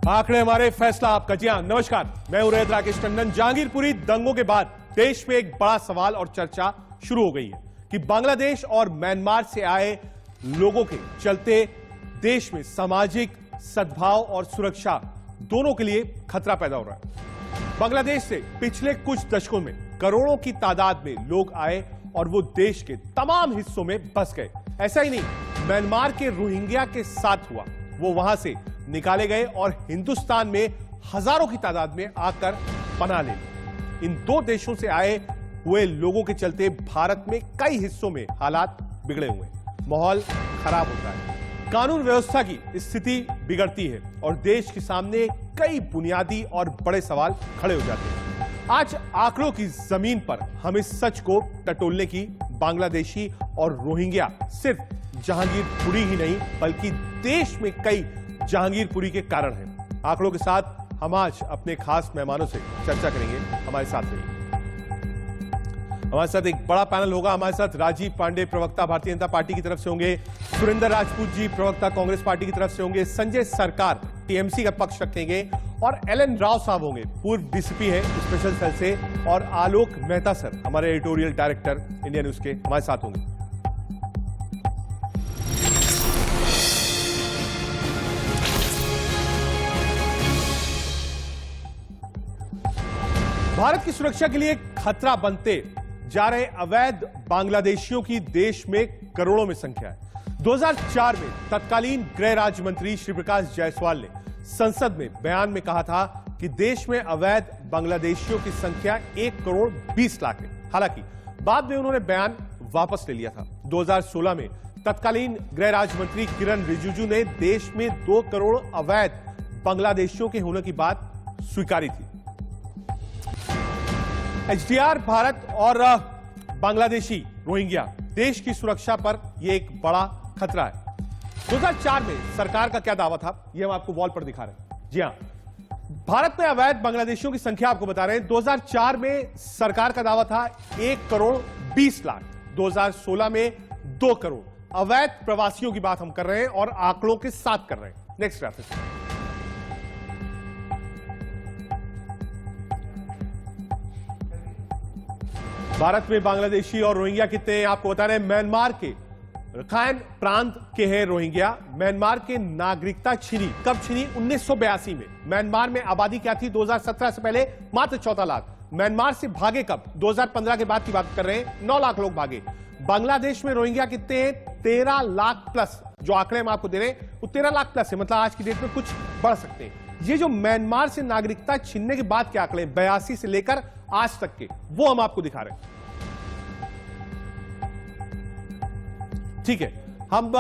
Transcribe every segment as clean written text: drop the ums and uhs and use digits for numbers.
आंकड़े हमारे, फैसला आपका। जी हां, नमस्कार, मैं हूं रैत राकेश टंडन। जहांगीरपुरी दंगों के बाद देश में एक बड़ा सवाल और चर्चा शुरू हो गई है कि बांग्लादेश और म्यांमार से आए लोगों के चलते देश में सामाजिक सद्भाव और सुरक्षा दोनों के लिए खतरा पैदा हो रहा है। बांग्लादेश से पिछले कुछ दशकों में करोड़ों की तादाद में लोग आए और वो देश के तमाम हिस्सों में बस गए। ऐसा ही नहीं, म्यांमार के रोहिंग्या के साथ हुआ। वो वहां से निकाले गए और हिंदुस्तान में हजारों की तादाद में आकर पनाह ले ली। इन दो देशों से आए हुए लोगों के चलते भारत में कई हिस्सों में हालात बिगड़े हुए हैं, माहौल खराब होता है, कानून व्यवस्था की स्थिति बिगड़ती है और देश के सामने कई बुनियादी और बड़े सवाल खड़े हो जाते हैं। आज आंकड़ों की जमीन पर हम इस सच को टटोलने की बांग्लादेशी और रोहिंग्या सिर्फ जहांगीरपुरी ही नहीं बल्कि देश में कई जहांगीरपुरी के कारण हैं। आंकड़ों के साथ हम आज अपने खास मेहमानों से चर्चा करेंगे। हमारे साथ रहिए। हमारे साथ एक बड़ा पैनल होगा। हमारे साथ राजीव पांडे, प्रवक्ता भारतीय जनता पार्टी की तरफ से होंगे, सुरेंद्र राजपूत जी, प्रवक्ता कांग्रेस पार्टी की तरफ से होंगे, संजय सरकार टीएमसी का पक्ष रखेंगे और एलन राव साहब होंगे, पूर्व डीसीपी है स्पेशल सेल से, और आलोक मेहता सर, हमारे एडिटोरियल डायरेक्टर इंडिया न्यूज के, हमारे साथ होंगे। भारत की सुरक्षा के लिए खतरा बनते जा रहे अवैध बांग्लादेशियों की देश में करोड़ों में संख्या है। 2004 में तत्कालीन गृह राज्य मंत्री श्री प्रकाश जायसवाल ने संसद में बयान में कहा था कि देश में अवैध बांग्लादेशियों की संख्या 1 करोड़ 20 लाख है। हालांकि बाद में उन्होंने बयान वापस ले लिया था। 2016 में तत्कालीन गृह राज्य मंत्री किरण रिजिजू ने देश में 2 करोड़ अवैध बांग्लादेशियों के होने की बात स्वीकारी थी। एचडीआर भारत और बांग्लादेशी रोहिंग्या देश की सुरक्षा पर यह एक बड़ा खतरा है। 2004 में सरकार का क्या दावा था, यह हम आपको वॉल पर दिखा रहे हैं। जी हां, भारत में अवैध बांग्लादेशियों की संख्या आपको बता रहे हैं। 2004 में सरकार का दावा था 1 करोड़ 20 लाख, 2016 में 2 करोड़ अवैध प्रवासियों की बात हम कर रहे हैं और आंकड़ों के साथ कर रहे हैं। Next graphic. भारत में बांग्लादेशी और रोहिंग्या कितने हैं आपको बता रहे हैं। म्यांमार के रखाइन प्रांत के हैं रोहिंग्या। म्यांमार के नागरिकता छीनी, कब छीनी? 1982 में। म्यांमार में आबादी क्या थी 2017 से पहले? मात्र 14 लाख। म्यांमार से भागे कब? 2015 के बाद की बात कर रहे हैं, 9 लाख लोग भागे। बांग्लादेश में रोहिंग्या कितने हैं? 13 लाख प्लस। जो आंकड़े हम आपको दे रहे हैं वो 13 लाख प्लस है, मतलब आज की डेट में कुछ बढ़ सकते हैं। ये जो म्यांमार से नागरिकता छीनने के बाद के आंकड़े 82 से लेकर आज तक के, वो हम आपको दिखा रहे हैं। ठीक है, हम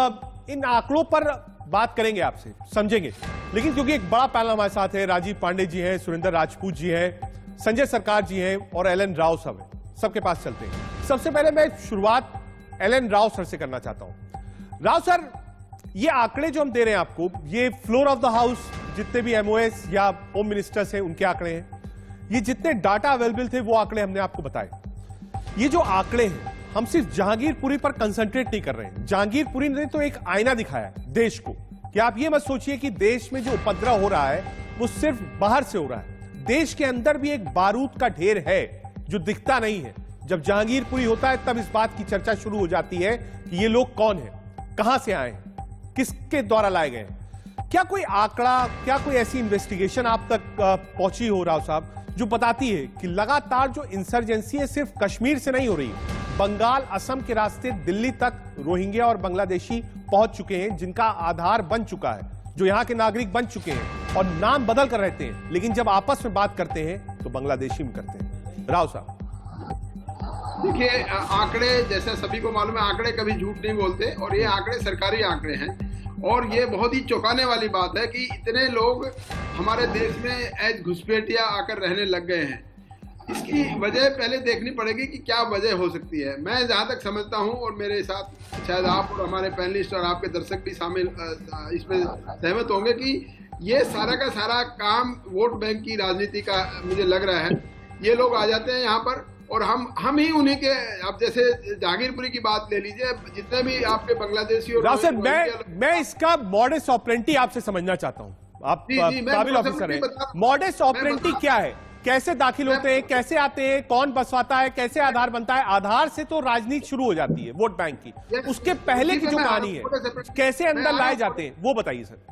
इन आंकड़ों पर बात करेंगे, आपसे समझेंगे, लेकिन क्योंकि एक बड़ा पैनल हमारे साथ है, राजीव पांडे जी हैं, सुरेंद्र राजपूत जी हैं, संजय सरकार जी हैं और एलन राव साहब हैं, सबके पास चलते हैं। सबसे पहले मैं शुरुआत एलन राव सर से करना चाहता हूं। राव सर, ये आंकड़े जो हम दे रहे हैं आपको, ये फ्लोर ऑफ द हाउस जितने भी एमओएस या होम मिनिस्टर्स हैं उनके आंकड़े हैं। ये जितने डाटा अवेलेबल थे वो आंकड़े हमने आपको बताए। ये जो आंकड़े हैं, हम सिर्फ जहांगीरपुरी पर कंसंट्रेट नहीं कर रहे हैं। जहांगीरपुरी ने तो एक आईना दिखाया देश को कि आप ये मत सोचिए कि देश में जो उपद्रव हो रहा है वो सिर्फ बाहर से हो रहा है। देश के अंदर भी एक बारूद का ढेर है जो दिखता नहीं है। जब जहांगीरपुरी होता है तब इस बात की चर्चा शुरू हो जाती है कि ये लोग कौन है, कहां से आए हैं, किसके द्वारा लाए गए हैं। क्या कोई आंकड़ा, क्या कोई ऐसी इन्वेस्टिगेशन आप तक पहुंची हो राव साहब जो बताती है कि लगातार जो इंसर्जेंसी है सिर्फ कश्मीर से नहीं हो रही, बंगाल असम के रास्ते दिल्ली तक रोहिंग्या और बांग्लादेशी पहुंच चुके हैं, जिनका आधार बन चुका है, जो यहां के नागरिक बन चुके हैं और नाम बदल कर रहते हैं, लेकिन जब आपस में बात करते हैं तो बांग्लादेशी में करते हैं। राव साहब देखिए, आंकड़े जैसे सभी को मालूम है, आंकड़े कभी झूठ नहीं बोलते और ये आंकड़े सरकारी आंकड़े हैं। और ये बहुत ही चौंकाने वाली बात है कि इतने लोग हमारे देश में एज घुसपैठिया आकर रहने लग गए हैं। इसकी वजह पहले देखनी पड़ेगी कि क्या वजह हो सकती है। मैं जहां तक समझता हूं, और मेरे साथ शायद आप और हमारे पैनलिस्ट और आपके दर्शक भी शामिल इसमें सहमत होंगे कि ये सारा का सारा काम वोट बैंक की राजनीति का मुझे लग रहा है। ये लोग आ जाते हैं यहाँ पर और हम ही उन्हीं के, आप जैसे जहांगीरपुरी की बात ले लीजिए, जितने भी आपके बांग्लादेशी और मैं इसका मॉडस ऑपरेंडी आपसे समझना चाहता हूं। आप जी, जी, मैं काबिल मोडस ऑफिसर हैं। ऑपरेंडी बता- मॉडस ऑपरेंडी बता- क्या है, कैसे दाखिल होते हैं, कैसे आते हैं, कौन बसवाता है, कैसे आधार बनता है? आधार से तो राजनीति शुरू हो जाती है, वोट बैंक की। Yes, उसके पहले उसी की पे जो मैं कहानी आ है, रहा हूं, कैसे मैं अंदर आ रहा लाए हूं, जाते हैं, वो बताइए सर।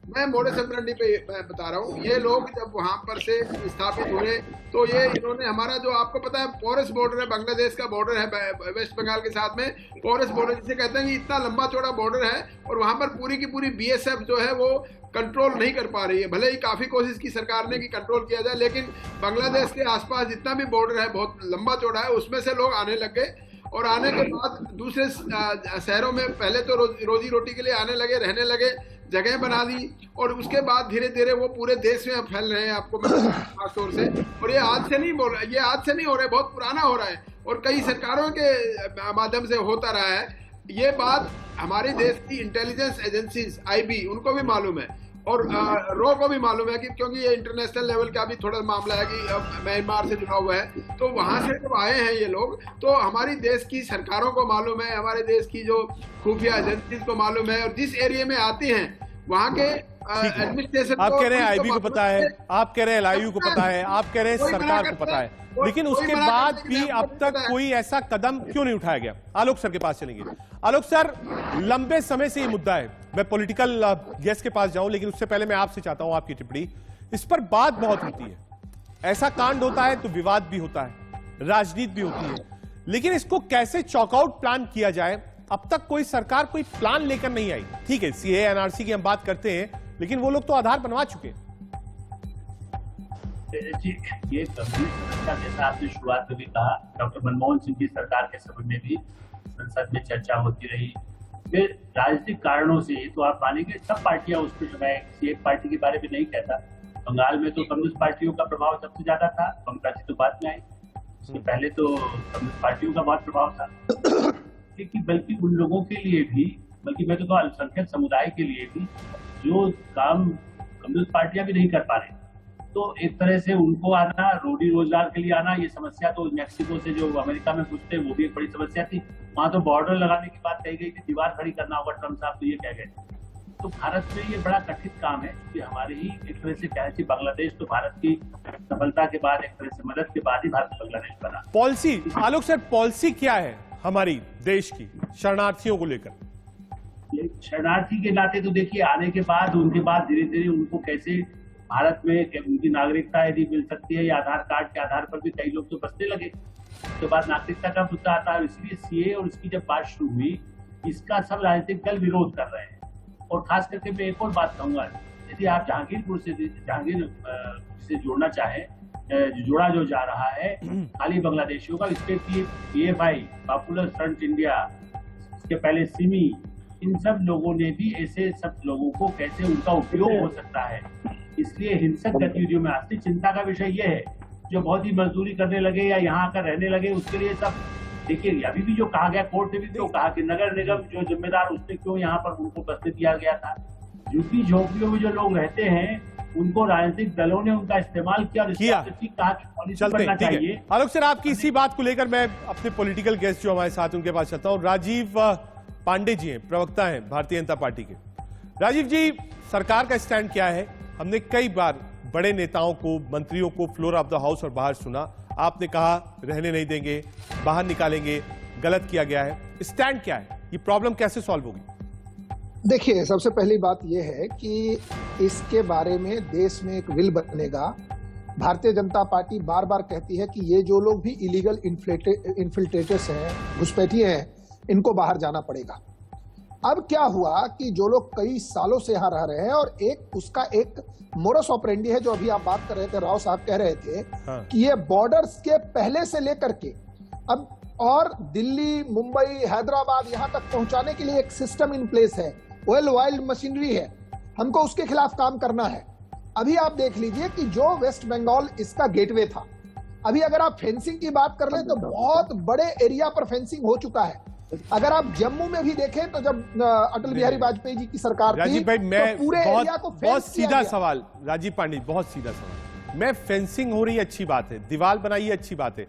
मैं मोडस ऑपरेंडी पे मैं बता रहा हूँ। ये लोग जब वहां पर से स्थापित हुए तो ये इन्होंने हमारा जो आपको पता है पोरस बॉर्डर है, बांग्लादेश का बॉर्डर है वेस्ट बंगाल के साथ में, पोरस बॉर्डर जिसे कहते हैं कि इतना लंबा चौड़ा बॉर्डर है और वहां पर पूरी की पूरी बीएसएफ जो है वो कंट्रोल नहीं कर पा रही है। भले ही काफी कोशिश की सरकार ने कि कंट्रोल किया जाए, लेकिन बांग्लादेश के आसपास जितना भी बॉर्डर है बहुत लंबा चौड़ा है, उसमें से लोग आने लग गए और आने के बाद दूसरे शहरों में पहले तो रोजी रोटी के लिए आने लगे, रहने लगे, जगह बना दी और उसके बाद धीरे धीरे वो पूरे देश में फैल रहे हैं। आपको मैं खास तौर से, और ये आज से नहीं बोल रहा, ये आज से नहीं हो रहा है, बहुत पुराना हो रहा है और कई सरकारों के माध्यम से होता रहा है। ये बात हमारे देश की इंटेलिजेंस एजेंसीज आईबी उनको भी मालूम है और रो को भी मालूम है कि क्योंकि ये इंटरनेशनल लेवल का भी थोड़ा मामला है कि म्यांमार से जुड़ा हुआ है, तो वहां से जब आए हैं ये लोग तो हमारी देश की सरकारों को मालूम है, हमारे देश की जो खुफिया एजेंसीज को मालूम है और जिस एरिया में आते हैं वहां के एडमिनिस्ट्रेशन आप कह रहे हैं आईबी को पता है, आप कह रहे हैं एलआईयू को पता है, आप कह रहे हैं सरकार को पता है, लेकिन उसके बाद भी अब तक कोई ऐसा कदम क्यों नहीं उठाया गया? आलोक सर के पास चलेंगे। आलोक सर, लंबे समय से ये मुद्दा है, मैं पॉलिटिकल गेस्ट के पास जाऊं लेकिन उससे पहले मैं आपसे चाहता हूं आपकी टिप्पणी। इस पर बात बहुत होती है, ऐसा कांड होता है तो विवाद भी होता है, राजनीति भी होती है, लेकिन इसको कैसे चॉकआउट प्लान किया जाए, अब तक कोई सरकार कोई प्लान लेकर नहीं आई। ठीक है, सीए एनआरसी की हम बात करते हैं, लेकिन वो लोग तो आधार बनवा चुके हैं। जी, ये गंभीर समस्या जैसा आपने शुरुआत में भी कहा, डॉक्टर मनमोहन सिंह की सरकार के समय में भी संसद में चर्चा होती रही। फिर राजनीतिक कारणों से, तो आप मानेंगे सब पार्टियां उस पर, जो मैं किसी एक पार्टी के बारे में नहीं कहता, बंगाल में तो कम्युनिस्ट पार्टियों का प्रभाव सबसे ज्यादा था, ममता जी तो बाद में आई, उसके पहले तो कम्युनिस्ट पार्टियों का बहुत प्रभाव था। लेकिन बल्कि उन लोगों के लिए भी, बल्कि मैं तो कहूँ अल्पसंख्यक समुदाय के लिए भी, जो काम कम्युनिस्ट पार्टियां भी नहीं कर पा रही, तो एक तरह से उनको आना, रोजी रोजगार के लिए आना, ये समस्या तो मैक्सिको से जो अमेरिका में घुसते हैं वो भी एक बड़ी समस्या थी। वहां तो बॉर्डर लगाने की बात कही गई थी, दीवार खड़ी करना होगा, ट्रम्प साहब तो ये कह गए। तो भारत में ये बड़ा कठिन काम है कि हमारे ही एक तरह से क्या, बांग्लादेश तो भारत की सफलता के बाद, एक तरह से मदद के बाद ही भारत बांग्लादेश बना। पॉलिसी, आलोक सर, पॉलिसी क्या है हमारी देश की शरणार्थियों को लेकर? शरणार्थी के नाते तो देखिए, आने के बाद उनके बाद धीरे धीरे उनको कैसे भारत में उनकी नागरिकता यदि मिल सकती है, या आधार कार्ड के आधार पर भी कई लोग तो बसने लगे, उसके बाद नागरिकता का मुद्दा आता है। इसलिए सीए और इसकी जब बात शुरू हुई, इसका सब राजनीतिक दल विरोध कर रहे हैं। और खास करके मैं एक और बात कहूंगा, यदि आप जहांगीरपुर से जोड़ना चाहें, जोड़ा जो जा रहा है खाली बांग्लादेशियों का, इसके पीएफआई, पॉपुलर फ्रंट इंडिया, इसके पहले सिमी, इन सब लोगों ने भी ऐसे सब लोगों को कैसे उनका उपयोग हो सकता है। इसलिए हिंसक गतिविधियों में असली चिंता का विषय यह है, जो बहुत ही मजदूरी करने लगे या यहाँ आकर रहने लगे, उसके लिए सब देखिए, अभी भी जो कहा गया, कोर्ट ने भी क्यों कहा कि नगर निगम जो जिम्मेदार, उसने क्यों यहाँ पर उनको बसने दिया गया था। झुग्गी झोंपड़ियों में जो लोग रहते हैं उनको राजनीतिक दलों ने उनका इस्तेमाल किया और कहा कि पॉलिसी बनना चाहिए। आलोक सर, आपकी इसी बात को लेकर मैं अपने पॉलिटिकल गेस्ट जो हमारे साथ उनके पास चलता हूँ। राजीव पांडे जी हैं, प्रवक्ता हैं भारतीय जनता पार्टी के। राजीव जी, सरकार का स्टैंड क्या है? हमने कई बार बड़े नेताओं को, मंत्रियों को फ्लोर ऑफ द हाउस और बाहर सुना, आपने कहा रहने नहीं देंगे, बाहर निकालेंगे, गलत किया गया है। स्टैंड क्या है? ये प्रॉब्लम कैसे सॉल्व होगी? देखिए, सबसे पहली बात यह है कि इसके बारे में देश में एक विल बनेगा। भारतीय जनता पार्टी बार बार कहती है कि ये जो लोग भी इलीगल इन्फिल्ट्रेटर्स हैं, घुसपैठिए हैं, इनको बाहर जाना पड़ेगा। अब क्या हुआ कि जो लोग कई सालों से यहाँ रह रहे हैं और उसका एक मोडस ऑपरेंडी है, जो अभी आप बात कर रहे थे, राव साहब कह रहे थे कि ये बॉर्डर्स के पहले से लेकर के अब और दिल्ली, मुंबई, हैदराबाद यहाँ तक पहुंचाने के लिए एक सिस्टम इन प्लेस है, वेल वाइल्ड मशीनरी है, हमको उसके खिलाफ काम करना है। अभी आप देख लीजिए कि जो वेस्ट बंगाल इसका गेटवे था, अभी अगर आप फेंसिंग की बात कर ले तो बहुत बड़े एरिया पर फेंसिंग हो चुका है। अगर आप जम्मू में भी देखें तो जब अटल बिहारी वाजपेयी जी की सरकार थी, राजीव भाई, मैं तो पूरे एरिया को बहुत सीधा सवाल, राजीव पांडे, बहुत सीधा सवाल। मैं फेंसिंग हो रही है, अच्छी बात है, दीवार बनाइए, अच्छी बात है,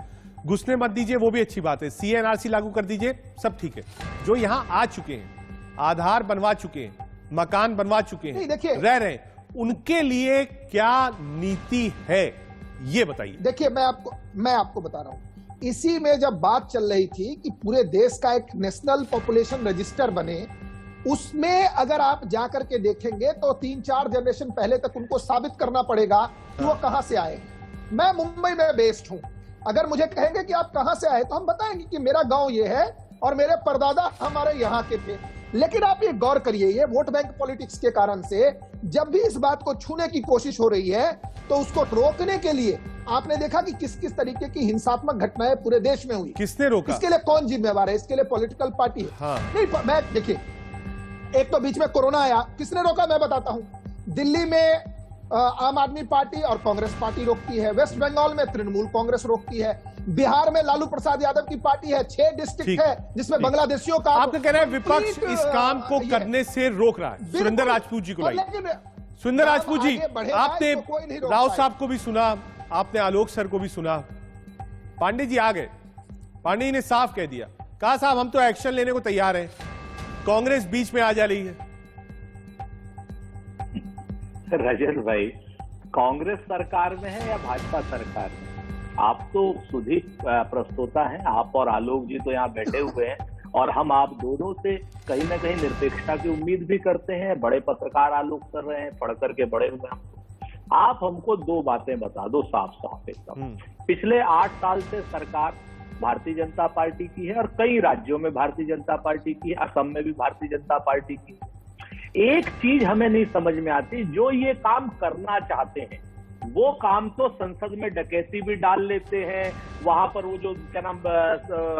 घुसने मत दीजिए, वो भी अच्छी बात है, सीएनआरसी लागू कर दीजिए, सब ठीक है। जो यहाँ आ चुके हैं, आधार बनवा चुके हैं, मकान बनवा चुके हैं, रह रहे हैं, उनके लिए क्या नीति है, ये बताइए। देखिए, मैं आपको बता रहा हूं, इसी में जब बात चल रही थी कि पूरे देश का एक नेशनल पॉपुलेशन रजिस्टर बने, उसमें अगर आप जाकर के देखेंगे तो 3-4 जनरेशन पहले तक उनको साबित करना पड़ेगा कि वो कहां से आए। मैं मुंबई में बेस्ड हूं, अगर मुझे कहेंगे कि आप कहां से आए तो हम बताएंगे कि मेरा गांव ये है और मेरे परदादा हमारे यहाँ के थे। लेकिन आप ये गौर करिए, ये वोट बैंक पॉलिटिक्स के कारण से जब भी इस बात को छूने की कोशिश हो रही है तो उसको रोकने के लिए आपने देखा कि किस किस तरीके की हिंसात्मक घटनाएं पूरे देश में हुई। किसने रोका? इसके लिए कौन जिम्मेवार है? इसके लिए पॉलिटिकल पार्टी है। हाँ। नहीं, मैं देखिए, एक तो बीच में कोरोना आया, किसने रोका मैं बताता हूं। दिल्ली में आम आदमी पार्टी और कांग्रेस पार्टी रोकती है, वेस्ट बंगाल में तृणमूल कांग्रेस रोकती है, बिहार में लालू प्रसाद यादव की पार्टी है, 6 डिस्ट्रिक्ट है जिसमें बांग्लादेशियों का। आपका कहना है विपक्ष इस काम को करने से रोक रहा है। सुरेंद्र राजपूत जी को लाइए। सुरेंद्र राजपूत जी, आपने राव साहब को भी सुना, आपने आलोक सर को भी सुना, पांडे जी आ गए। पांडे जी ने साफ कह दिया, कहा साहब हम तो एक्शन लेने को तैयार हैं, कांग्रेस बीच में आ जा रही है। रजत भाई, कांग्रेस सरकार में है या भाजपा सरकार में? आप तो सुधी प्रस्तोता हैं, आप और आलोक जी तो यहाँ बैठे हुए हैं और हम आप दोनों से कहीं ना कहीं निरपेक्षता की उम्मीद भी करते हैं। बड़े पत्रकार आलोक कर रहे हैं, पढ़ करके बड़े हुए हैं। आप हमको 2 बातें बता दो साफ साफ एकदम। पिछले 8 साल से सरकार भारतीय जनता पार्टी की है और कई राज्यों में भारतीय जनता पार्टी की है, असम में भी भारतीय जनता पार्टी की है। एक चीज हमें नहीं समझ में आती, जो ये काम करना चाहते हैं वो काम तो संसद में डकैती भी डाल लेते हैं, वहां पर वो जो क्या नाम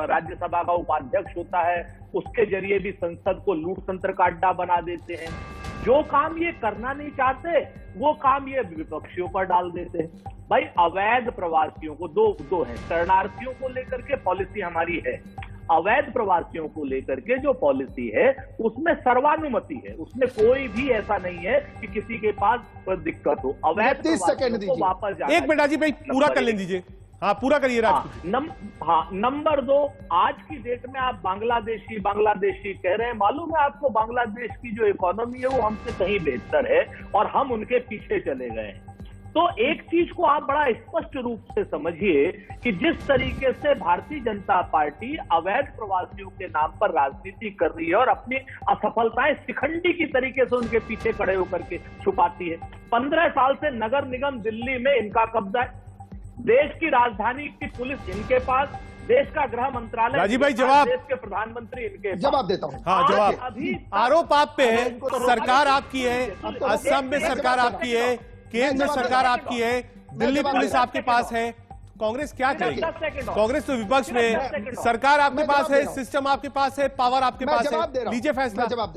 राज्यसभा का उपाध्यक्ष होता है उसके जरिए भी संसद को लूट तंत्र का अड्डा बना देते हैं। जो काम ये करना नहीं चाहते वो काम ये विपक्षियों पर डाल देते हैं। भाई, अवैध प्रवासियों को दो है, शरणार्थियों को लेकर के पॉलिसी हमारी है, अवैध प्रवासियों को लेकर के जो पॉलिसी है उसमें सर्वानुमति है, उसमें कोई भी ऐसा नहीं है कि किसी के पास दिक्कत हो। अवैध 30 सेकंड को वापस जाना। एक मिनट राजीव भाई, पूरा कर लें दीजिए। हाँ, पूरा करिए राजपूत। नंबर 2, आज की डेट में आप बांग्लादेशी कह रहे हैं। मालूम है आपको, बांग्लादेश की जो इकोनॉमी है वो हमसे कहीं बेहतर है और हम उनके पीछे चले गए हैं। तो एक चीज को आप बड़ा स्पष्ट रूप से समझिए कि जिस तरीके से भारतीय जनता पार्टी अवैध प्रवासियों के नाम पर राजनीति कर रही है और अपनी असफलताएं शिखंडी की तरीके से उनके पीछे खड़े होकर के छुपाती है। 15 साल से नगर निगम दिल्ली में इनका कब्जा है, देश की राजधानी की पुलिस इनके पास, देश का गृह मंत्रालय, राजीव भाई जवाब, देश के प्रधानमंत्री इनके पास। जवाब देता हूं। हाँ जवाब। आरोप आप पे है, सरकार आपकी है, असम में सरकार आपकी है, केंद्र में सरकार आपकी है, दिल्ली पुलिस आपके पास है, कांग्रेस क्या करेगी? कांग्रेस तो विपक्ष में, सरकार आपके पास है, सिस्टम आपके पास है, पावर आपके पास है, लीजिए फैसला। मैं जवाब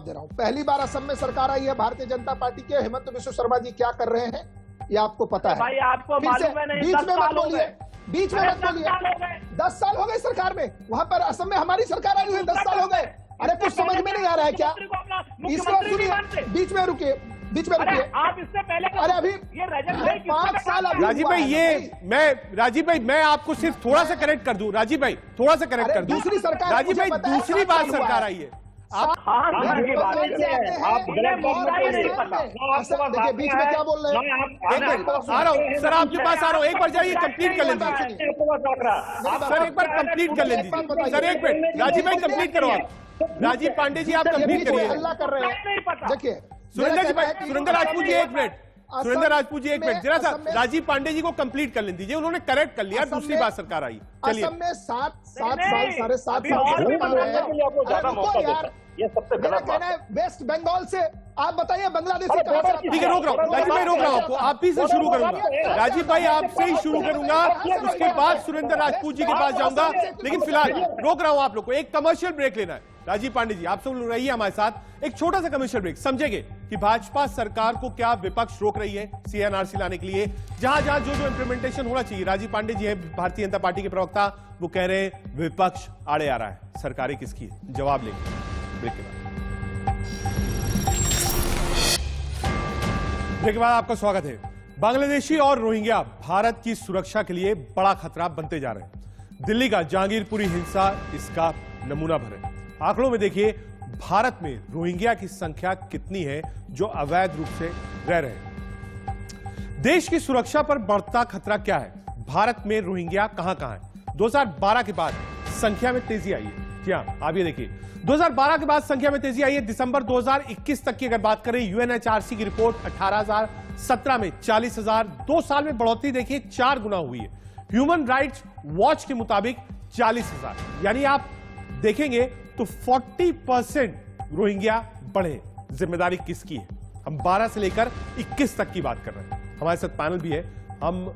दे रहा हूं। पहली बार असम में सरकार आई है भारतीय जनता पार्टी के, हेमंत बिश्व शर्मा जी क्या कर रहे हैं ये आपको पता है। भाई आपको मालूम है नहीं, बीच में मत बोलिए, बीच में मत बोलिए। 10 साल हो गए सरकार में, वहां पर असम में हमारी सरकार आई हुई 10 साल हो गए। अरे कुछ समझ में नहीं आ रहा है क्या? इसको सुनिए, बीच में रुकिए। आप इससे पहले, अरे अभी ये रजत भाई 5 साल राजीव भाई मैं आपको सिर्फ थोड़ा सा करेक्ट कर दूं। राजीव भाई थोड़ा सा करेक्ट कर दूं। दूसरी सरकार, राजीव भाई दूसरी बार सरकार आई है। आप देखिए बीच में क्या बोल रहे हैं। आ रहा हूँ सर, आपके पास आ रहा हूँ, एक बार जाइए कंप्लीट कर लें सर, एक बार कंप्लीट कर लें सर। एक मिनट राजीव भाई कंप्लीट करो आप। राजीव पांडे जी आप कंप्लीट करिए। हल्ला कर रहे हैं। देखिए सुरेंद्र राजपूत जी एक मिनट, सुरेंद्र राजपूत जी एक मिनट, जरा सा राजीव पांडे जी को कंप्लीट कर लें दीजिए। उन्होंने करेक्ट कर लिया, दूसरी बार सरकार आई। चलिए, असम में 7 साल 7.5 साल ये सबसे गलत बात है। वेस्ट बंगाल से आप बताइए, बांग्लादेशी कहां से? ठीक है, रोक रहा हूँ राजीव भाई, रोक रहा हूँ आपको। आप ही से शुरू करूंगा राजीव भाई, आपसे ही शुरू करूंगा, उसके बाद सुरेंद्र राजपूत जी के पास जाऊंगा। लेकिन फिलहाल रोक रहा हूं आप लोग को, एक कमर्शियल ब्रेक लेना है। राजीव पांडे जी आप सब रहिए हमारे साथ, एक छोटा सा कमर्शियल ब्रेक। समझेंगे कि भाजपा सरकार को क्या विपक्ष रोक रही है सीएनआरसी लाने के लिए, जहां जहां जो इंप्लीमेंटेशन होना चाहिए। राजीव पांडे जी है भारतीय जनता पार्टी के प्रवक्ता, वो कह रहे हैं विपक्ष आड़े आ रहा है, सरकारें किसकी है? जवाब लेंगे ब्रेक के बाद। ब्रेक के बाद आपका स्वागत है। बांग्लादेशी और रोहिंग्या भारत की सुरक्षा के लिए बड़ा खतरा बनते जा रहे हैं। दिल्ली का जहांगीरपुरी हिंसा इसका नमूना भर है। आंकड़ों में देखिए, भारत में रोहिंग्या की संख्या कितनी है जो अवैध रूप से रह रहे हैं। देश की सुरक्षा पर बढ़ता खतरा क्या है, भारत में रोहिंग्या कहां है। 2012 के बाद संख्या में तेजी आई है। जी हां, आप ये देखिए, 2012 के बाद संख्या में तेजी आई है। दिसंबर 2021 तक की अगर बात करें, यूएनएचआरसी की रिपोर्ट 18,000, 17 में 40,000, 2 साल में बढ़ोतरी देखिए 4 गुना हुई है। ह्यूमन राइट्स वॉच के मुताबिक 40,000, यानी आप देखेंगे तो 40% रोहिंग्या बढ़े। जिम्मेदारी किसकी है? हम 12 से लेकर 21 तक की बात कर रहे हैं। हमारे साथ पैनल भी है, हम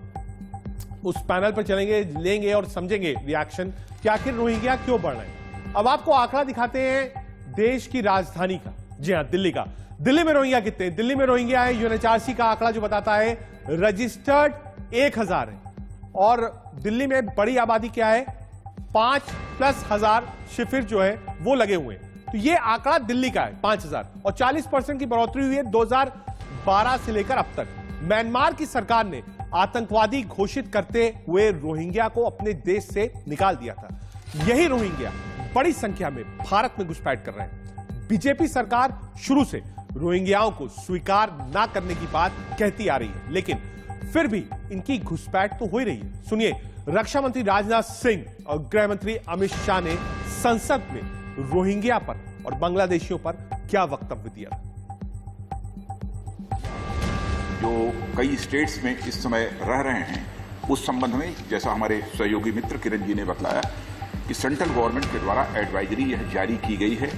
उस पैनल पर चलेंगे, लेंगे और समझेंगे रिएक्शन कि आखिर रोहिंग्या क्यों बढ़ रहे हैं। अब आपको आंकड़ा दिखाते हैं देश की राजधानी का, जी हां, दिल्ली का। दिल्ली में रोहिंग्या कितने हैं? दिल्ली में रोहिंग्या है, यूएनएचआरसी का आंकड़ा जो बताता है रजिस्टर्ड 1,000 है। और दिल्ली में बड़ी आबादी क्या है? 5+1000 शिविर जो है वो लगे हुए हैं। तो ये आंकड़ा दिल्ली का है 5,000, और 40% की बढ़ोतरी हुई है 2012 से लेकर अब तक। म्यांमार की सरकार ने आतंकवादी घोषित करते हुए रोहिंग्या को अपने देश से निकाल दिया था। यही रोहिंग्या बड़ी संख्या में भारत में घुसपैठ कर रहे हैं। बीजेपी सरकार शुरू से रोहिंग्याओं को स्वीकार ना करने की बात कहती आ रही है, लेकिन फिर भी इनकी घुसपैठ तो हो ही रही है। सुनिए, रक्षा मंत्री राजनाथ सिंह और गृह मंत्री अमित शाह ने संसद में रोहिंग्या पर और बांग्लादेशियों पर क्या वक्तव्य दिया। जो कई स्टेट्स में इस समय रह रहे हैं, उस संबंध में जैसा हमारे सहयोगी मित्र किरण जी ने बतलाया कि सेंट्रल गवर्नमेंट के द्वारा एडवाइजरी यह जारी की गई है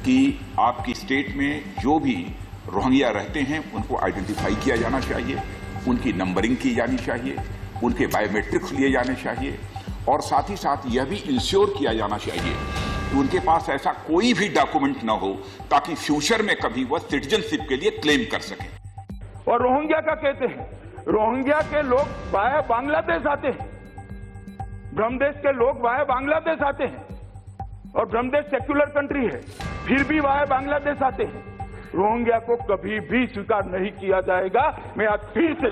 कि आपकी स्टेट में जो भी रोहिंग्या रहते हैं उनको आइडेंटिफाई किया जाना चाहिए, उनकी नंबरिंग की जानी चाहिए, उनके बायोमेट्रिक्स लिए जाने चाहिए, और साथ ही साथ यह भी इंश्योर किया जाना चाहिए कि उनके पास ऐसा कोई भी डॉक्यूमेंट न हो ताकि फ्यूचर में कभी वह सिटीजनशिप के लिए क्लेम कर सके। और रोहिंग्या का कहते हैं, रोहिंग्या के लोग वाया बांग्लादेश आते हैं, ब्रह्मदेश के लोग वाया बांग्लादेश आते हैं, और ब्रह्मदेश सेक्युलर कंट्री है, फिर भी वाया बांग्लादेश आते हैं। रोहिंग्या को कभी भी स्वीकार नहीं किया जाएगा। मैं आज फिर से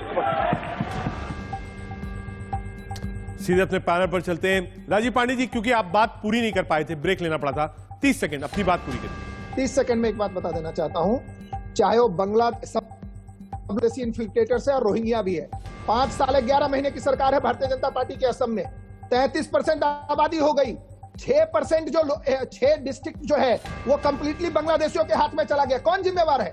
सीधे अपने पैनल पर चलते हैं। राजीव पांडे जी, क्योंकि आप बात पूरी नहीं कर पाए थे, ब्रेक लेना पड़ा था, 30 सेकंड अपनी बात पूरी करिए। 30 सेकंड में एक बात बता देना चाहता हूं, चाहे वो बांग्लादेशी इन्फिल्ट्रेटर्स है और रोहिंग्या भी है। 5 साल 11 महीने की सरकार है भारतीय जनता पार्टी के असम में, 33% आबादी हो गई। 6% जो 6 डिस्ट्रिक्ट जो है वो कंप्लीटली बांग्लादेशियों के हाथ में चला गया। कौन जिम्मेवार है?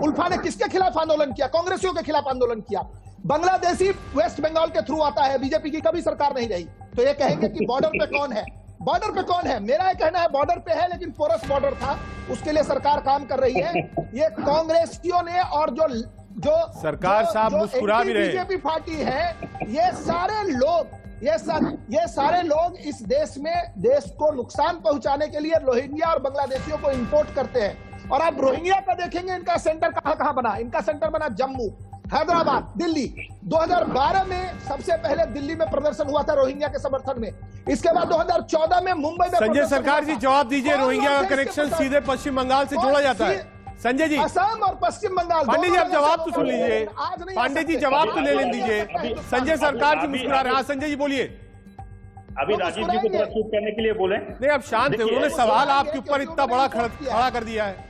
उल्फा ने किसके खिलाफ आंदोलन किया? कांग्रेसियों के खिलाफ आंदोलन किया। बांग्लादेशी वेस्ट बंगाल के थ्रू आता है, बीजेपी की कभी सरकार नहीं रही। तो ये कहेंगे कि बॉर्डर पे कौन है? बॉर्डर पे कौन है? मेरा ये कहना है बॉर्डर पे है, लेकिन पोरस बॉर्डर था, उसके लिए सरकार काम कर रही है। ये कांग्रेसियों ने और जो सरकार साहब मुस्कुरा भी रहे, बीजेपी पार्टी है, ये सारे लोग इस देश में देश को नुकसान पहुंचाने के लिए रोहिंग्या और बांग्लादेशियों को इंपोर्ट करते हैं। और आप रोहिंग्या का देखेंगे, इनका सेंटर कहां बना? इनका सेंटर बना जम्मू, हैदराबाद, दिल्ली। 2012 में सबसे पहले दिल्ली में प्रदर्शन हुआ था रोहिंग्या के समर्थन में। इसके बाद 2014 में मुंबई में संजय सरकार जी जवाब दीजिए, रोहिंग्या का कनेक्शन सीधे पश्चिम बंगाल से जोड़ा जाता है। संजय जी, असम और पश्चिम बंगाल। पांडे जी, आप जवाब तो सुन लीजिए। पांडे जी, जवाब तो ले दीजिए। संजय सरकार जी मुस्कुरा रहे हैं। संजय जी बोलिए। अभी राजीव जी को प्रस्तुत करने के लिए बोले। नहीं, आप शांत है, उन्होंने सवाल आपके ऊपर इतना बड़ा खड़ा कर दिया है।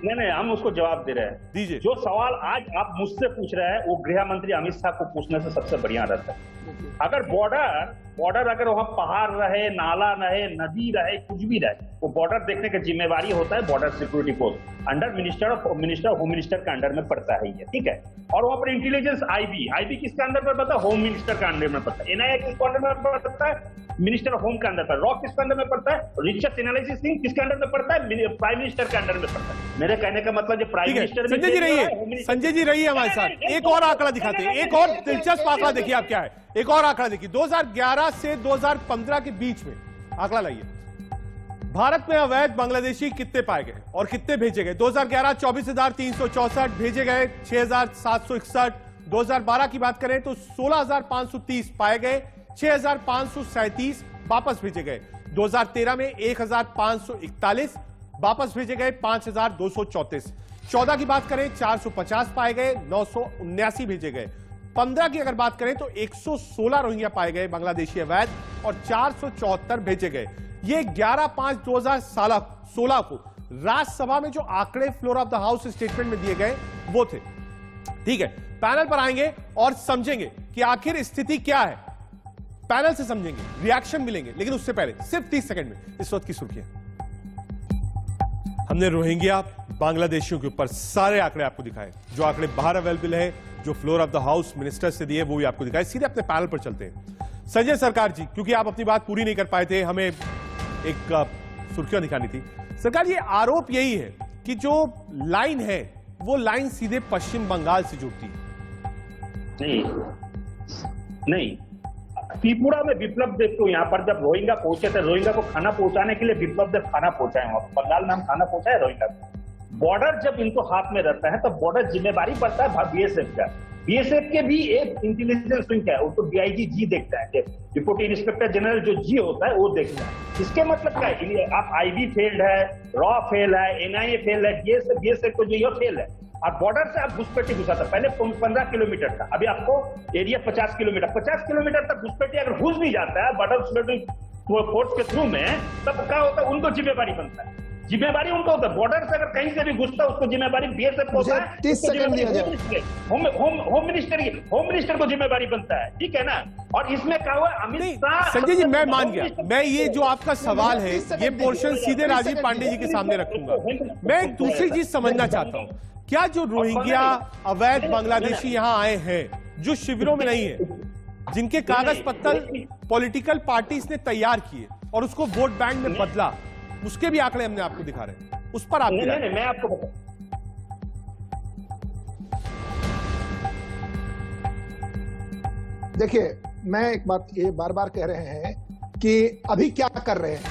नहीं, हम उसको जवाब दे रहे हैं। दीजिए। जो सवाल आज आप मुझसे पूछ रहे हैं वो गृह मंत्री अमित शाह को पूछने से सबसे बढ़िया रहता है। अगर बॉर्डर अगर वहां पहाड़ रहे, नाला रहे, नदी रहे, कुछ भी रहे, वो बॉर्डर देखने का जिम्मेवारी होता है border security force, under minister home minister के अंडर में पड़ता है ये, ठीक है। और वहां पर इंटेलिजेंस आईबी किसके अंदर पर पड़ता है? होम मिनिस्टर के अंडर में पड़ता है। एनआईए किसके अंडर में पड़ता है? मिनिस्टर ऑफ होम के अंदर पर। रॉ किसके अंदर में पड़ता है? रिसर्च एनालिसिस थिंग किसके अंडर में पड़ता है? प्राइम मिनिस्टर के अंडर में पड़ता है। मेरे कहने का मतलब जो प्राइम मिनिस्टर संजय जी रहिए हमारे साथ। एक और आंकड़ा दिखाते हैं, एक और दिलचस्प आंकड़ा देखिए आप क्या है। एक और आंकड़ा देखिए, 2011 से 2015 के बीच में आंकड़ा लाइए। भारत में अवैध बांग्लादेशी कितने पाए गए और कितने भेजे गए? 2011 24,364 भेजे गए, 6,761। 2012 की बात करें तो 16,530 पाए गए, 6,537 वापस भेजे गए। 2013 में 1,541 वापस भेजे गए, 5,234। 14 की बात करें 450 पाए गए, 979 भेजे गए। 15 की अगर बात करें तो 116 रोहिंग्या पाए गए बांग्लादेशी अवैध और 474 भेजे गए। ये 11/5/2016 को राज्यसभा में जो आंकड़े floor of the house statement में दिए गए वो थे। ठीक है, पैनल पर आएंगे और समझेंगे कि आखिर स्थिति क्या है। पैनल से समझेंगे, रिएक्शन मिलेंगे, लेकिन उससे पहले सिर्फ 30 सेकंड में इस वक्त की सुर्खियां। हमने रोहिंग्या बांग्लादेशियों के ऊपर सारे आंकड़े आपको दिखाए, जो आंकड़े बाहर अवेलेबल है, जो floor of the house minister से दिए वो भी आपको दिखाए। सीधे अपने पैनल पर चलते हैं। संजय सरकार जी, क्योंकि आप अपनी बात पूरी नहीं कर पाए थे, हमें एक सुर्खियां दिखानी थी। सरकार, ये आरोप यही है कि जो लाइन है वो लाइन सीधे पश्चिम बंगाल से जुड़ती है। नहीं, त्रिपुरा में विप्लव देव को यहाँ पर जब रोहिंग्या पहुंचे थे, रोहिंग्या को खाना पहुंचाने के लिए विप्लव देव खाना पहुंचाए, वहां बंगाल में हम खाना पहुंचाए रोहिंग्या को। बॉर्डर जब इनको हाथ में रहता है तो बॉर्डर जिम्मेदारी पड़ता है बीएसएफ का। बीएसएफ के भी एक इंटेलिजेंस विंग है, उसको डीआईजी जी देखता है, डिप्टी इंस्पेक्टर जनरल जो जी होता है वो देखता है। इसके मतलब क्या है, आप आईबी फेल्ड है, रॉ फेल है, एनआईए फेल है, बीएसएफ को जो ये फेल है। और बॉर्डर से आप घुसपैठी घुसाता, पहले 15 किलोमीटर था, अभी आपको एरिया 50 किलोमीटर तक घुसपैठी अगर घुस भी जाता है बॉर्डर फोर्स के थ्रू में, तब क्या होता है, उनको जिम्मेवारी बनता है। जिम्मेवारी उनको होता है, बॉर्डर से अगर कहीं से भी घुसता है उसको जिम्मेवारी बीएसएफ को होता है। 30 सेकंड दिया जाए। होम मिनिस्टर को जिम्मेवारी बनता है, ठीक है ना। और इसमें क्या हुआ, अमित शाह। संजय जी, मैं मान गया, मैं ये जो आपका सवाल है ये पोर्शन सीधे राजीव पांडे जी के सामने रखूंगा। मैं एक दूसरी चीज समझना चाहता हूं, क्या जो रोहिंग्या अवैध बांग्लादेशी यहां आए हैं, जो शिविरों में नहीं है, जिनके कागज पत्तर पॉलिटिकल पार्टीज ने तैयार किए और उसको वोट बैंक में बदला, उसके भी आंकड़े हमने आपको दिखा रहे हैं, उस पर आप नहीं, मैं आपको बता, देखिए, मैं एक बात ये बार बार कह रहे हैं कि अभी क्या कर रहे हैं।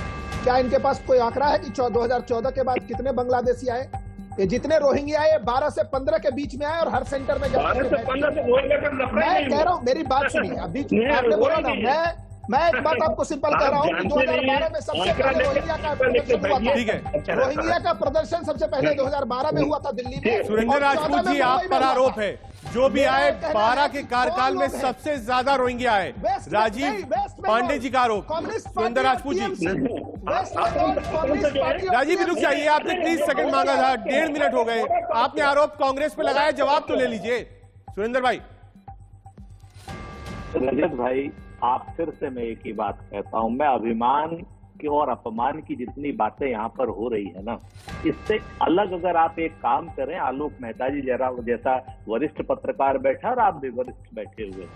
क्या इनके पास कोई आंकड़ा है कि 2014 के बाद कितने बांग्लादेशी आए? ये जितने रोहिंग्या आए 12 से 15 के बीच में आए और हर सेंटर में 12 से 15 से रोहिंग्या का लफड़ा मैं कह रहा हूँ, मेरी बात सुनिए। अभी आपने बोला ना, मैं एक बात आपको सिंपल कह रहा हूँ कि 2012 में सबसे पहले रोहिंग्या का प्रदर्शन हुआ था। ठीक है, रोहिंग्या का प्रदर्शन सबसे पहले 2012 में हुआ था दिल्ली में। सुरेंद्र राजपूत जी, आप पर आरोप है, जो भी आए 12 के कार्यकाल में सबसे ज्यादा रोहिंग्या आए। राजीव पांडे जी का आरोप। सुरेंद्र राजपूत जी, राजीव रुक जाइए, आपने 30 सेकंड मांगा था, 1.5 मिनट हो गए, आपने आरोप कांग्रेस पे लगाया, जवाब तो ले लीजिए सुरेंद्र भाई। रजत भाई, आप फिर से मैं एक ही बात कहता हूं, मैं अभिमान की और अपमान की जितनी बातें यहाँ पर हो रही है ना, इससे अलग अगर आप एक काम करें, आलोक मेहता जी जैसा वरिष्ठ पत्रकार बैठा और आप भी वरिष्ठ बैठे हुए,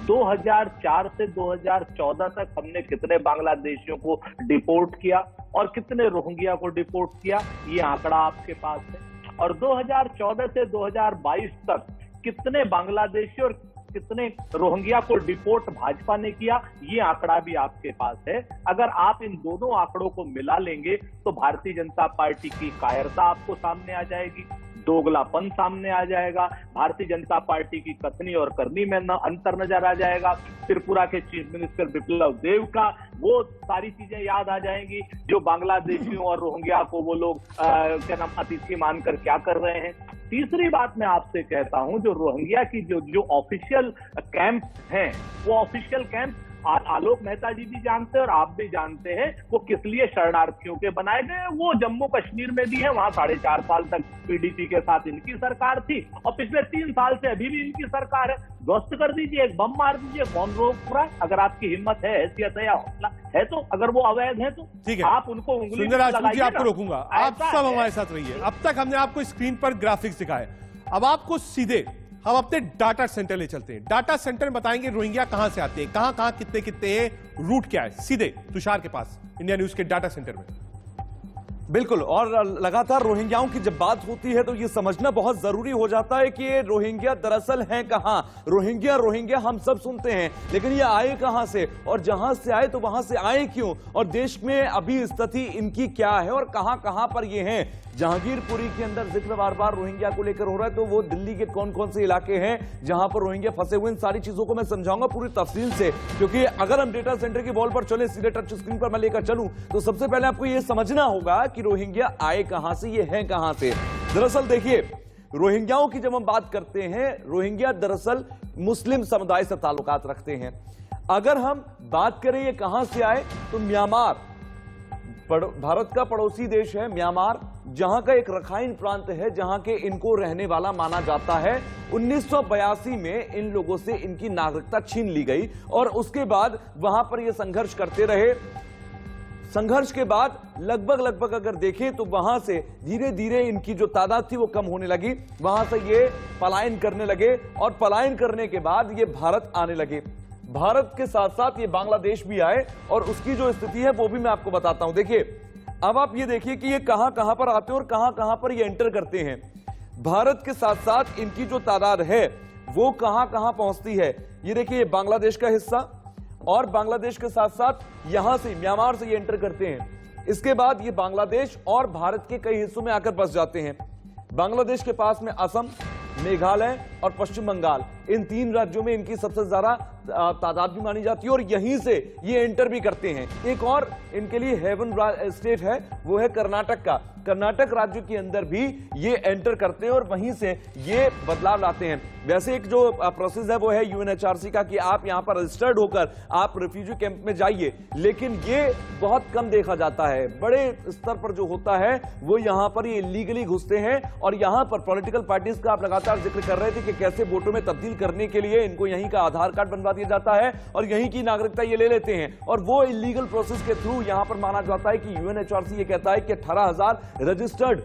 2004 से 2014 तक हमने कितने बांग्लादेशियों को डिपोर्ट किया और कितने रोहिंग्या को डिपोर्ट किया, ये आंकड़ा आपके पास है। और 2014 से 2022 तक कितने बांग्लादेशी और कितने रोहिंग्या को डिपोर्ट भाजपा ने किया, ये आंकड़ा भी आपके पास है। अगर आप इन दोनों आंकड़ों को मिला लेंगे तो भारतीय जनता पार्टी की कायरता आपको सामने आ जाएगी, दोगलापन सामने आ जाएगा, भारतीय जनता पार्टी की कथनी और करनी में अंतर नजर आ जाएगा, त्रिपुरा के चीफ मिनिस्टर विप्लव देव का वो सारी चीजें याद आ जाएंगी जो बांग्लादेशियों और रोहिंग्या को वो लोग क्या नाम अतिथि मानकर क्या कर रहे हैं। तीसरी बात मैं आपसे कहता हूं, जो रोहिंग्या की जो ऑफिशियल कैंप हैं, वो ऑफिशियल कैंप आलोक मेहता जी भी जानते हैं और आप भी जानते हैं वो किस लिए शरणार्थियों के बनाए गए। वो जम्मू कश्मीर में भी है, वहां 4.5 साल तक पीडीपी के साथ इनकी सरकार थी और पिछले 3 साल से अभी भी इनकी सरकार है। ध्वस्त कर दीजिए, एक बम मार दीजिए, कौन रोक रहा है? अगर आपकी हिम्मत है, हैसियत है या हौसला है तो, अगर वो अवैध है तो ठीक है, आप उनको उंगली सुरेंद्र राजपूत जी, आपको लगाइए ना। रोकूंगा, आप सब हमारे साथ रहिए। अब तक हमने आपको स्क्रीन पर ग्राफिक्स दिखाए, अब आपको सीधे हम अपने डाटा सेंटर ले चलते हैं। डाटा सेंटर में बताएंगे रोहिंग्या कहां से आते हैं, कहां कहां कितने कितने हैं, रूट क्या है। सीधे तुषार के पास, इंडिया न्यूज के डाटा सेंटर में। बिल्कुल, और लगातार रोहिंग्याओं की जब बात होती है तो ये समझना बहुत जरूरी हो जाता है कि ये रोहिंग्या दरअसल हैं कहां। रोहिंग्या हम सब सुनते हैं, लेकिन ये आए कहां से, और जहां से आए तो वहां से आए क्यों, और देश में अभी स्थिति इनकी क्या है और कहां कहां पर ये हैं। जहांगीरपुरी के अंदर जिक्र बार बार रोहिंग्या को लेकर हो रहा है, तो वो दिल्ली के कौन कौन से इलाके हैं जहां पर रोहिंग्या फंसे हुए, इन सारी चीजों को मैं समझाऊंगा पूरी तफसील से। क्योंकि अगर हम डेटा सेंटर की वॉल पर चले, सीधे टच स्क्रीन पर मैं लेकर चलूं, तो सबसे पहले आपको यह समझना होगा कि रोहिंग्या आए कहां से, ये हैं कहां से। दरअसल देखिए, रोहिंग्याओं की जब हम बात करते हैं, रोहिंग्या दरअसल मुस्लिम समुदाय से ताल्लुकात रखते हैं। अगर हम बात करें ये कहां से आए, तो म्यांमार, भारत का पड़ोसी देश है म्यांमार, जहां का एक रखाइन प्रांत है, जहां के इनको रहने वाला माना जाता है। 1982 में इन लोगों से इनकी नागरिकता छीन ली गई और उसके बाद वहां पर ये संघर्ष करते रहे। संघर्ष के बाद लगभग अगर देखें तो वहां से धीरे धीरे इनकी जो तादाद थी वो कम होने लगी, वहां से ये पलायन करने लगे और पलायन करने के बाद ये भारत आने लगे। भारत के साथ साथ ये बांग्लादेश भी आए और उसकी जो स्थिति है वो भी मैं आपको बताता हूं। देखिए, अब आप ये देखिए कि ये कहां कहां पर आते हैं और कहां कहां पर ये एंटर करते हैं। भारत के साथ साथ इनकी जो तादाद है वो कहां कहां पहुंचती है। ये देखिए, ये बांग्लादेश का हिस्सा और बांग्लादेश के साथ साथ यहां से म्यांमार से ये एंटर करते हैं। इसके बाद ये बांग्लादेश और भारत के कई हिस्सों में आकर बस जाते हैं। बांग्लादेश के पास में असम, मेघालय और पश्चिम बंगाल, इन 3 राज्यों में इनकी सबसे ज्यादा तादाद भी मानी जाती है और यहीं से ये एंटर भी करते हैं। एक और इनके लिए हेवन स्टेट है, वो है कर्नाटक का। कर्नाटक राज्य के अंदर भी ये एंटर करते हैं और वहीं से ये बदलाव लाते हैं। वैसे एक जो प्रोसेस है वो है यूएनएचआरसी का कि आप यहां पर रजिस्टर्ड होकर आप रिफ्यूजी कैंप में जाइए, लेकिन ये बहुत कम देखा जाता है। बड़े स्तर पर जो होता है वो यहां पर ये इलीगली घुसते हैं और यहां पर पॉलिटिकल पार्टीज का आप लगातार जिक्र कर रहे थे कि कैसे वोटों में तब्दील करने के लिए इनको यहीं का आधार कार्ड बनवा दिया जाता है और यहीं की नागरिकता ये ले लेते हैं और वो इलीगल प्रोसेस के थ्रू यहां पर माना जाता है कि यूएनएचआरसी ये कहता है कि 18,000 रजिस्टर्ड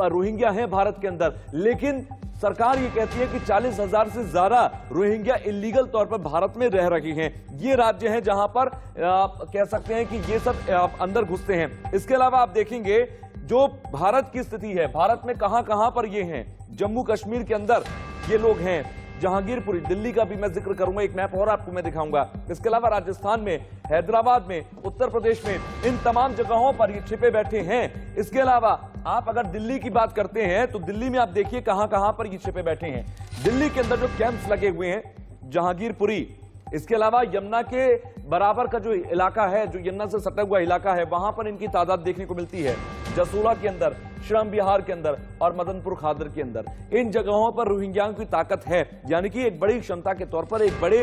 रोहिंग्या हैं भारत के अंदर, लेकिन सरकार ये कहती है कि 40,000 से ज्यादा रोहिंग्या इलीगल तौर पर भारत में रह रहे हैं। ये राज्य हैं जहां पर कह सकते हैं कि ये सब अंदर घुसते हैं। इसके अलावा आप देखेंगे जो भारत की स्थिति है, भारत में कहां कहां पर ये हैं। जम्मू कश्मीर के अंदर ये लोग हैं, जहांगीरपुरी, दिल्ली का भी मैं जिक्र करूंगा, एक मैप और आपको मैं दिखाऊंगा। इसके अलावा राजस्थान में, हैदराबाद में, उत्तर प्रदेश में, इन तमाम जगहों पर ये छिपे बैठे हैं। इसके अलावा आप अगर दिल्ली की बात करते हैं तो दिल्ली में आप देखिए कहां कहां पर ये छिपे बैठे हैं। दिल्ली के अंदर जो कैंप्स लगे हुए हैं, जहांगीरपुरी, इसके अलावा यमुना के बराबर का जो इलाका है, जो यमुना से सटा हुआ इलाका है, वहां पर इनकी तादाद देखने को मिलती है। जसोला के अंदर, श्रम बिहार के अंदर और मदनपुर खादर के अंदर, इन जगहों पर रोहिंग्याओं की ताकत है, यानी कि एक बड़ी क्षमता के तौर पर एक बड़े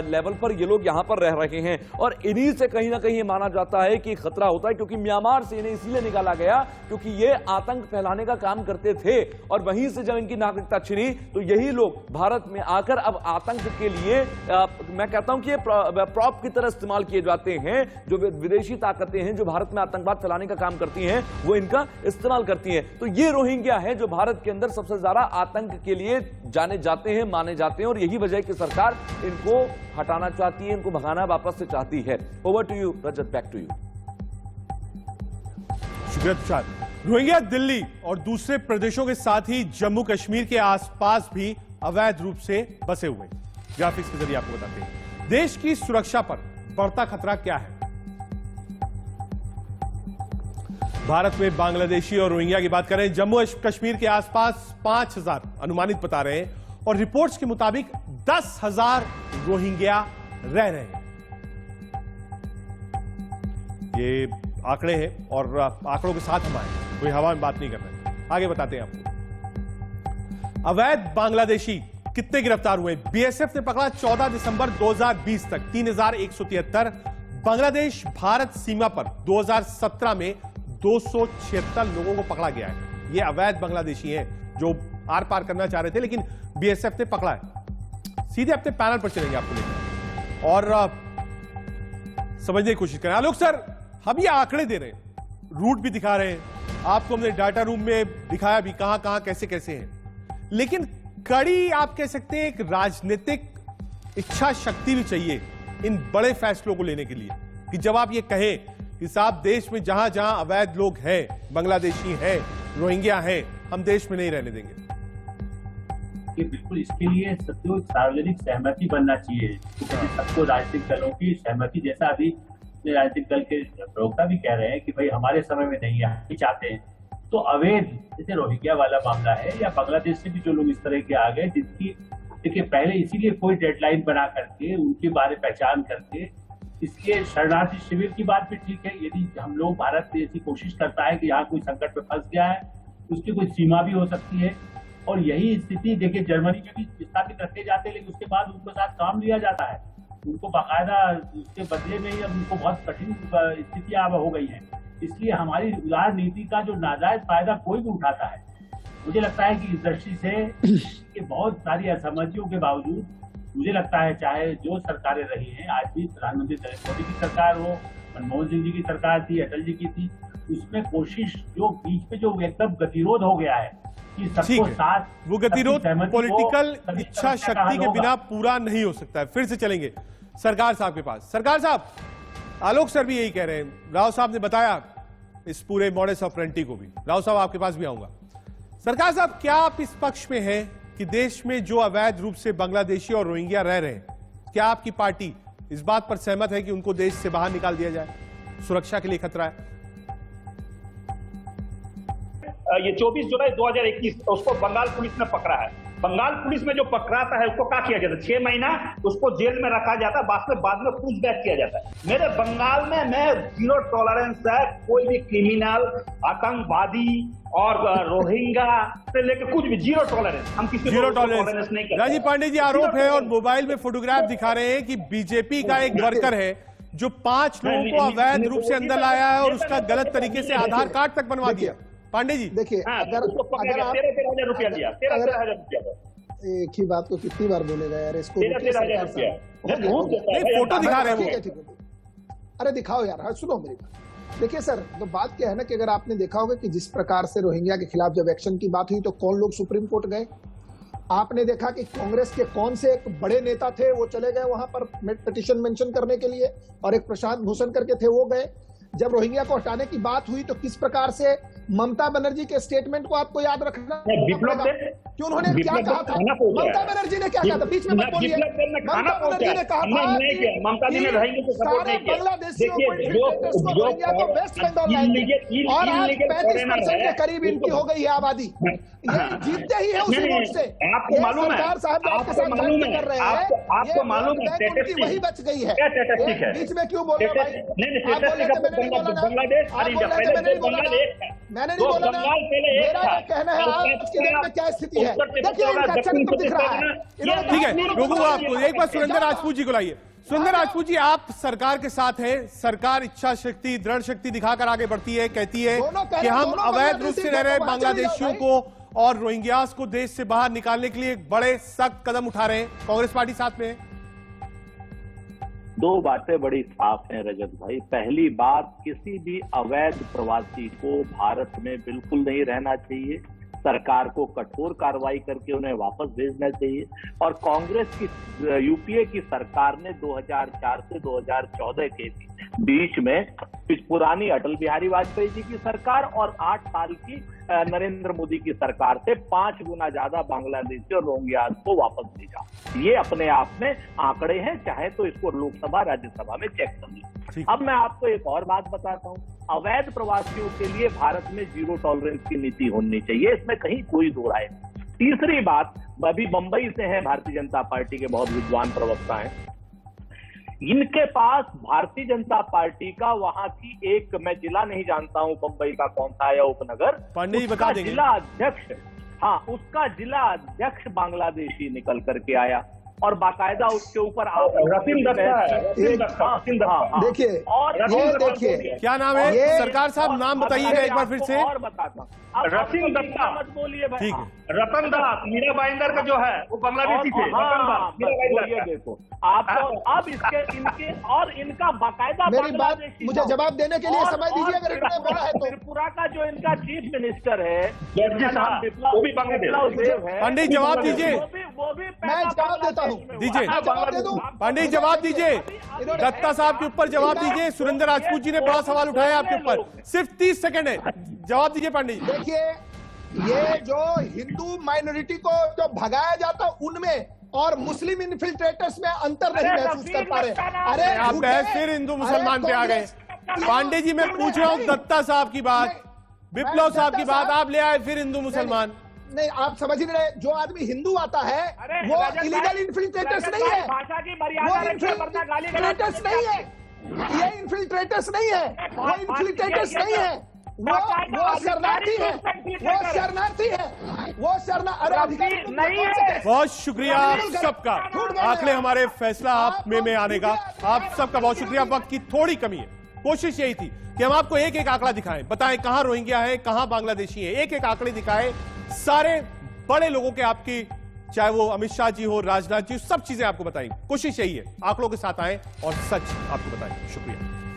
लेवल पर ये लोग यहां पर रह रहे हैं और इन्हीं से कहीं ना कहीं ये माना जाता है कि खतरा होता है, क्योंकि म्यांमार से इन्हें इसीलिए निकाला गया क्योंकि ये आतंक फैलाने का काम करते थे और वहीं से जब इनकी नागरिकता छिनी तो यही लोग भारत में आकर अब आतंक के लिए मैं कहता हूं कि प्रॉप की तरह इस्तेमाल किए जाते हैं। जो विदेशी ताकतें हैं जो भारत में आतंकवाद फैलाने का काम करती हैं वो इनका इस्तेमाल करती हैं। तो ये रोहिंग्या है जो भारत के अंदर सबसे ज्यादा आतंक के लिए जाने जाते हैं, माने जाते हैं और यही वजह कि सरकार इनको हटाना चाहती है, इनको भगाना वापस से चाहती है। Over to you Rajat, back to you. शुक्रिया तुषार। रोहिंग्या दिल्ली और दूसरे प्रदेशों के साथ ही जम्मू कश्मीर के आसपास भी अवैध रूप से बसे हुए। ग्राफिक्स के जरिए आपको बताते हैं देश की सुरक्षा पर बढ़ता खतरा क्या है। भारत में बांग्लादेशी और रोहिंग्या की बात करें, जम्मू कश्मीर के आसपास 5,000 अनुमानित बता रहे हैं और रिपोर्ट्स के मुताबिक 10,000 रोहिंग्या रह रहे हैं। ये आंकड़े हैं और आंकड़ों के साथ हम आए, कोई हवा में बात नहीं कर रहे। आगे बताते हैं आपको। अवैध बांग्लादेशी कितने गिरफ्तार हुए? बीएसएफ ने पकड़ा 14 दिसंबर 2020 तक 3,173। बांग्लादेश भारत सीमा पर 2017 में 276 लोगों को पकड़ा गया है। ये अवैध बांग्लादेशी हैं जो आर पार करना चाह रहे थे, लेकिन बीएसएफ ने पकड़ा है। सीधे अपने पैनल पर चलेंगे आपको लेकर और समझने की कोशिश करें। आलोक सर, हम ये आंकड़े दे रहे हैं, रूट भी दिखा रहे हैं, आपको हमने डाटा रूम में दिखाया भी कहां कहां कैसे कैसे हैं, लेकिन कड़ी आप कह सकते हैं एक राजनीतिक इच्छा शक्ति भी चाहिए इन बड़े फैसलों को लेने के लिए कि जब आप ये कहें कि साहब देश में जहां जहां अवैध लोग हैं, बांग्लादेशी हैं, रोहिंग्या हैं, हम देश में नहीं रहने देंगे। कि बिल्कुल इसके लिए सबको सार्वजनिक सहमति बनना चाहिए, सबको राजनीतिक दलों की सहमति, जैसा अभी राजनीतिक दल के प्रवक्ता भी कह रहे हैं कि भाई हमारे समय में नहीं है, हम चाहते हैं। तो अवैध जैसे रोहिंग्या वाला मामला है या बांग्लादेश से भी जो लोग इस तरह के आ गए, जिनकी देखिए पहले इसीलिए कोई डेडलाइन बना करके उनके बारे पहचान करके, इसके शरणार्थी शिविर की बात भी ठीक है। यदि हम लोग भारत में ऐसी कोशिश करता है कि यहाँ कोई संकट में फंस गया है, उसकी कोई सीमा भी हो सकती है और यही स्थिति देखिए जर्मनी में भी स्थापित रखे जाते हैं, लेकिन उसके बाद उनको साथ काम लिया जाता है, उनको बाकायदा उसके बदले में ही अब उनको बहुत कठिन स्थितियां अब हो गई हैं। इसलिए हमारी उदार नीति का जो नाजायज फायदा कोई भी उठाता है, मुझे लगता है कि इस दृष्टि से कि बहुत सारी असहमतियों के बावजूद मुझे लगता है चाहे जो सरकारें रही हैं, आज भी प्रधानमंत्री नरेंद्र मोदी की सरकार हो, मनमोहन सिंह जी की सरकार थी, अटल जी की थी, उसमें कोशिश जो बीच में जो एकदम गतिरोध हो गया है कि सबको साथ, वो गतिरोध पॉलिटिकल इच्छा शक्ति के बिना होगा। पूरा नहीं हो सकता है। फिर से चलेंगे सरकार साहब के पास। सरकार साहब, आलोक सर भी यही कह रहे हैं, राव साहब ने बताया इस पूरे मॉडस ऑपरेंडी को भी। राव साहब आपके पास भी आऊंगा। सरकार साहब, क्या आप इस पक्ष में हैं कि देश में जो अवैध रूप से बांग्लादेशी और रोहिंग्या रह रहे हैं, क्या आपकी पार्टी इस बात पर सहमत है कि उनको देश से बाहर निकाल दिया जाए? सुरक्षा के लिए खतरा है। ये 24 जुलाई 2021 उसको बंगाल पुलिस ने पकड़ा है। बंगाल पुलिस में जो पकड़ाता है उसको क्या किया जाता है? 6 महीना उसको जेल में रखा जाता है, बाद में पूछताछ किया जाता है। मेरे बंगाल में मैं 0 टॉलरेंस है, कोई भी क्रिमिनल, आतंकवादी और रोहिंग्या से लेकर कुछ भी 0 टॉलरेंस। हम किसी 0 को टॉलरेंस नहीं करते। राजीव पांडे जी, आरोप है और मोबाइल में फोटोग्राफ दिखा रहे हैं कि बीजेपी का एक वर्कर है जो 5 लोगों को अवैध रूप से अंदर लाया है और उसका गलत तरीके से आधार कार्ड तक बनवा दिया। पांडे जी देखिए, अगर आप 13,000 रुपया दिया, 13,000 रुपया। एक ही बात को कितनी बार बोलेगा यार, इसको 13,000 रुपया फोटो दिखा रहे हैं ठीक है। अरे दिखाओ यार, हाँ सुनो मेरी बात। देखिए सर, तो बात क्या है ना कि अगर आपने देखा होगा कि जिस प्रकार से रोहिंग्या के खिलाफ जब एक्शन की बात हुई तो कौन लोग सुप्रीम कोर्ट गए। आपने देखा कि कांग्रेस के कौन से एक बड़े नेता थे, वो चले गए वहां पर पिटीशन मेंशन करने के लिए, और एक प्रशांत भूषण करके थे, वो गए। जब रोहिंग्या को हटाने की बात हुई तो किस प्रकार से ममता बनर्जी के स्टेटमेंट को आपको याद रखना विप्लव कि उन्होंने क्या कहा था। ममता बनर्जी ने क्या कहा था, बीच में मत बोलिए। ममता बनर्जी ने कहा था कि सारे बांग्लादेशियों को रोहिंग्या को वेस्ट बंगाल लाएंगे, और आज 35% के करीब इनकी हो गई है आबादी। ये जीतते ही है उसी वोट से। आपको मालूम है, सरकार साहब आपके साथ बात कर रहे हैं, आपको मालूम है उनकी वही बच गई है। स्टैटिस्टिक है। बीच में क्यों बोल रहे भाई? बांग्लादेश मैंने नहीं बोला ना, मेरा ये कहना है आज की डेट में क्या स्थिति है। देखिए इनका चरित्र दिख रहा है। ठीक है, रोकूंगा आपको। एक बार सुरेंद्र राजपूत जी को लाइए। सुरेंद्र राजपूत जी, आप सरकार के साथ हैं। सरकार इच्छा शक्ति, दृढ़ शक्ति दिखाकर आगे बढ़ती है, कहती है कि हम अवैध रूप से रह रहे बांग्लादेशियों को और रोहिंग्यास को देश से बाहर निकालने के लिए बड़े सख्त कदम उठा रहे हैं। कांग्रेस पार्टी साथ में है। दो बातें बड़ी साफ हैं रजत भाई। पहली बात, किसी भी अवैध प्रवासी को भारत में बिल्कुल नहीं रहना चाहिए। सरकार को कठोर कार्रवाई करके उन्हें वापस भेजना चाहिए। और कांग्रेस की यूपीए की सरकार ने 2004 से 2014 के बीच में पुरानी अटल बिहारी वाजपेयी जी की सरकार और 8 साल की नरेंद्र मोदी की सरकार से 5 गुना ज्यादा बांग्लादेशी और रोहिंग्यास को वापस भेजा। ये अपने आप में आंकड़े हैं, चाहे तो इसको लोकसभा राज्यसभा में चेक कर लें। अब मैं आपको एक और बात बताता हूं। अवैध प्रवासियों के लिए भारत में 0 टॉलरेंस की नीति होनी चाहिए, इसमें कहीं कोई दो राय नहीं। तीसरी बात, अभी बंबई से है भारतीय जनता पार्टी के बहुत विद्वान प्रवक्ता हैं, इनके पास भारतीय जनता पार्टी का वहां की एक, मैं जिला नहीं जानता हूं बंबई का कौन सा या उपनगर, पांडे जी बता देंगे। जिला अध्यक्ष, हाँ उसका जिला अध्यक्ष बांग्लादेशी निकल करके आया और बाकायदा उसके ऊपर देखिए, और ये देखिए क्या नाम है सरकार साहब, नाम बताइएगा एक बार फिर से। और बताता हूं, रसीम दत्ता मत बोलिए भाई। ठीक है, रतन दास मीरा भाईंदर का जो है वो बांग्लादेशी थे। देखो आपको अब इसके इनके और इनका बाकायदा मेरी बात मुझे जवाब देने के लिए समय दीजिए अगर इतना बड़ा है तो। त्रिपुरा का जो इनका चीफ मिनिस्टर है वो भी बांग्लादेश है। पंडित जवाब दीजिए, वो भी मैं जवाब देता हूँ, दीजिए जवाब दे दूं। पंडित जवाब दीजिए, दत्ता साहब के ऊपर जवाब दीजिए। सुरेंद्र राजपूत जी ने बड़ा सवाल उठाया आपके ऊपर, सिर्फ 30 सेकंड है, जवाब दीजिए पंडित जी। देखिए, ये जो हिंदू माइनॉरिटी को जो भगाया जाता उनमें और मुस्लिम इन्फिल्ट्रेटर्स में अंतर नहीं महसूस कर पा रहे। अरे आप फिर हिंदू मुसलमान पे आ गए। पांडे जी, मैं पूछ रहा हूँ दत्ता साहब की बात, विप्लव साहब की बात आप ले आए, फिर हिंदू मुसलमान। नहीं, आप समझ नहीं रहे। जो आदमी हिंदू आता है वो इलीगल इन्फिल्ट्रेटर्स नहीं है, वो इन्फिल्ट्रेटर्स नहीं है, ये इन्फिल्ट्रेटर्स नहीं है, वो इन्फिल्ट्रेटर्स नहीं है, वो शरणार्थी है, वो शरणार्थी है, वो अरे अधिकारी नहीं है। बहुत शुक्रिया आप सबका, आखिर हमारे फैसला आप में आने का। आप सबका बहुत शुक्रिया। वक्त की थोड़ी कमी है, कोशिश यही थी कि हम आपको एक एक आंकड़ा दिखाएं, बताएं कहां रोहिंग्या है, कहां बांग्लादेशी है, एक एक आंकड़े दिखाएं, सारे बड़े लोगों के, आपकी चाहे वो अमित शाह जी हो, राजनाथ जी, सब चीजें आपको बताएंगे। कोशिश यही है, आंकड़ों के साथ आए और सच आपको बताएं। शुक्रिया।